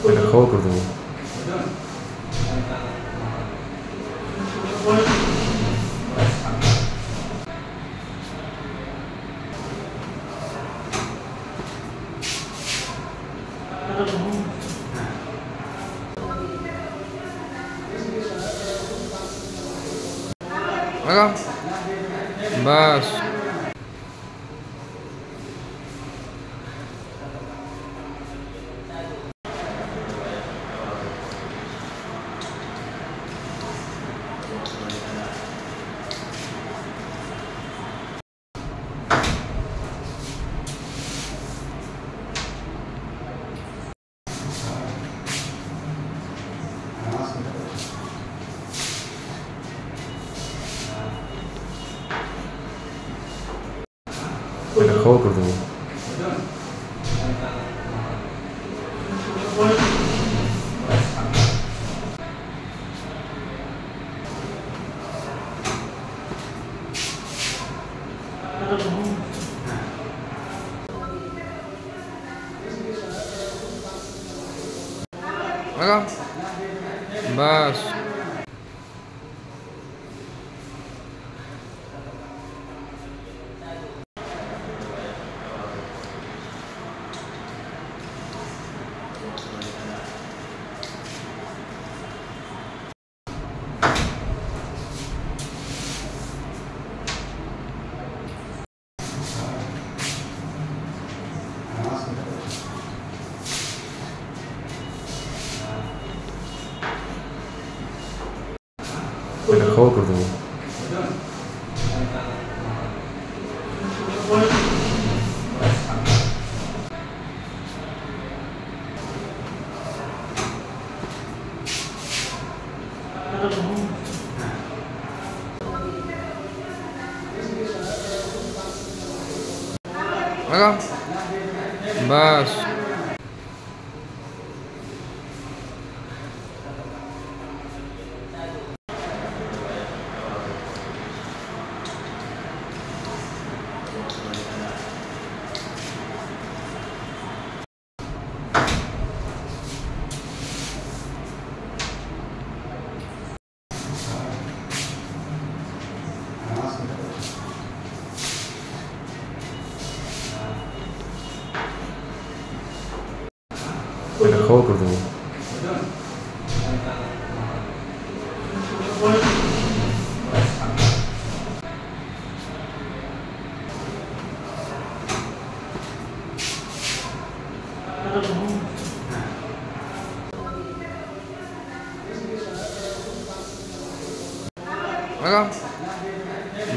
একটা খবর করে দেবো। বাস একটা খবর করে দেবো। বাস একটা খবর করে দেবো। বাস একটা খবর করে দেবো।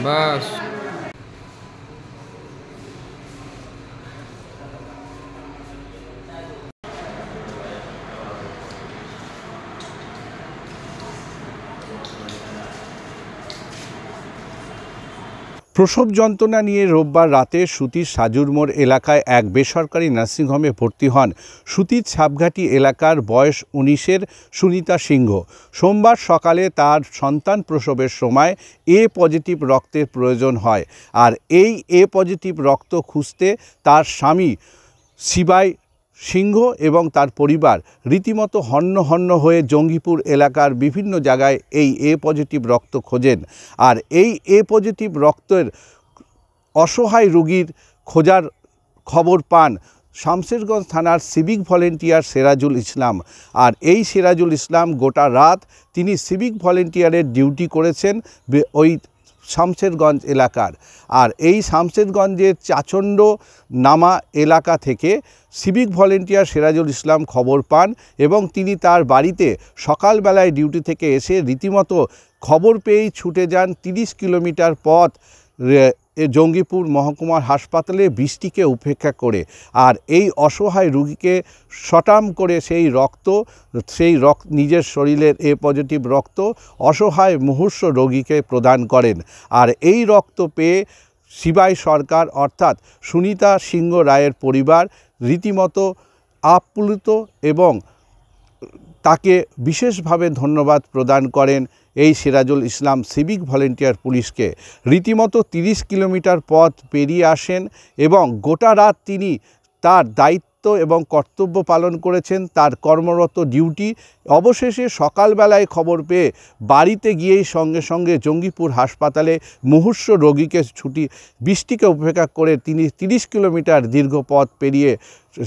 বাস প্রসব যন্ত্রণা নিয়ে রোববার রাতে সুতির সাজুর মোড় এলাকায় এক বেসরকারি নার্সিংহোমে ভর্তি হন সুতির ছাপঘাটি এলাকার বয়স 19-এর সুনিতা সিংহ। সোমবার সকালে তার সন্তান প্রসবের সময় এ পজিটিভ রক্তের প্রয়োজন হয়, আর এই এ পজিটিভ রক্ত খুঁজতে তার স্বামী শিবাই সিংহ এবং তার পরিবার রীতিমতো হন্য হয়ে জঙ্গিপুর এলাকার বিভিন্ন জায়গায় এই এ পজিটিভ রক্ত খোঁজেন। আর এই এ পজিটিভ রক্তের অসহায় রোগীর খোঁজার খবর পান শামশেরগঞ্জ থানার সিভিক ভলেন্টিয়ার সিরাজুল ইসলাম। আর এই সিরাজুল ইসলাম গোটা রাত তিনি সিভিক ভলেন্টিয়ারের ডিউটি করেছেন ওই শামশেরগঞ্জ এলাকার। আর এই শামশেরগঞ্জের চাচণ্ড নামা এলাকা থেকে সিভিক ভলেন্টিয়ার সিরাজুল ইসলাম খবর পান এবং তিনি তার বাড়িতে সকালবেলায় ডিউটি থেকে এসে রীতিমতো খবর পেয়েই ছুটে যান 30 কিলোমিটার পথ জঙ্গিপুর মহকুমার হাসপাতালে বৃষ্টিকে উপেক্ষা করে। আর এই অসহায় রোগীকে শটাম করে সেই রক্ত নিজের শরীরের এ পজিটিভ রক্ত অসহায় মুমূর্ষু রোগীকে প্রদান করেন। আর এই রক্ত পেয়ে শিবাই সরকার অর্থাৎ সুনিতা সিংহ রায়ের পরিবার রীতিমতো আপ্লুত এবং তাকে বিশেষভাবে ধন্যবাদ প্রদান করেন এই সিরাজুল ইসলাম সিভিক ভলেন্টিয়ার পুলিশকে। রীতিমতো 30 কিলোমিটার পথ পেরিয়ে আসেন এবং গোটা রাত তিনি তার দায়িত্ব এবং কর্তব্য পালন করেছেন, তার কর্মরত ডিউটি। অবশেষে সকালবেলায় খবর পেয়ে বাড়িতে গিয়েই সঙ্গে সঙ্গে জঙ্গিপুর হাসপাতালে মুমূর্ষ রোগীকে বৃষ্টিকে উপেক্ষা করে তিনি 30 কিলোমিটার দীর্ঘ পথ পেরিয়ে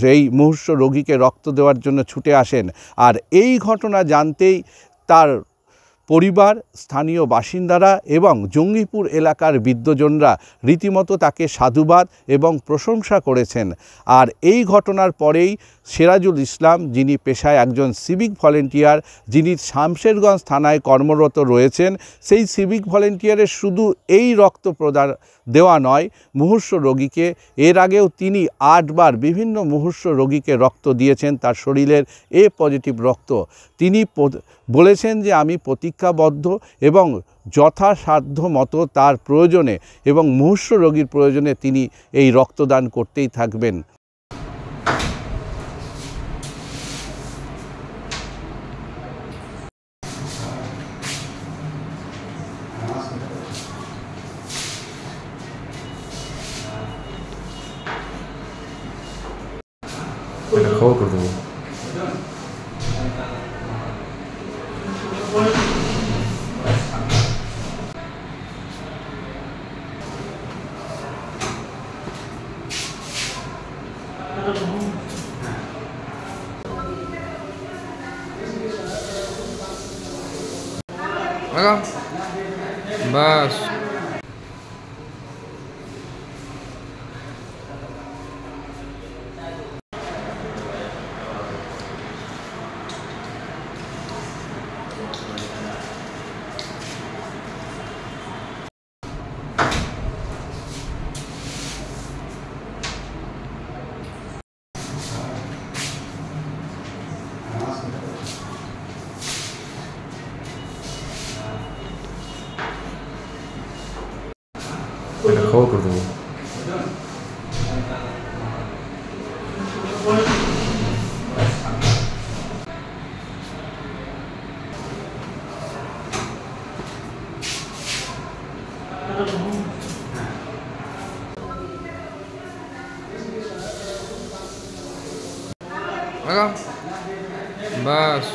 সেই মুমূর্ষ রোগীকে রক্ত দেওয়ার জন্য ছুটে আসেন। আর এই ঘটনা জানতেই তার পরিবার, স্থানীয় বাসিন্দারা এবং জঙ্গিপুর এলাকার বিদ্বজনরা রীতিমতো তাকে সাধুবাদ এবং প্রশংসা করেছেন। আর এই ঘটনার পরেই সিরাজুল ইসলাম, যিনি পেশায় একজন সিভিক ভলেন্টিয়ার, যিনি শামশেরগঞ্জ থানায় কর্মরত রয়েছেন, সেই সিভিক ভলেন্টিয়ারের শুধু এই রক্ত প্রদান দেওয়া নয়, মুমূর্ষ রোগীকে এর আগেও তিনি 8 বার বিভিন্ন মুমূর্ষ রোগীকে রক্ত দিয়েছেন, তার শরীরের এ পজিটিভ রক্ত। তিনি বলেছেন যে আমি প্রতিজ্ঞাবদ্ধ এবং যথাসাধ্য মতো তার প্রয়োজনে এবং মুমূর্ষ রোগীর প্রয়োজনে তিনি এই রক্তদান করতেই থাকবেন। এটা খবর করে দেবো। বাস এটা খবর করে দেবো। বাস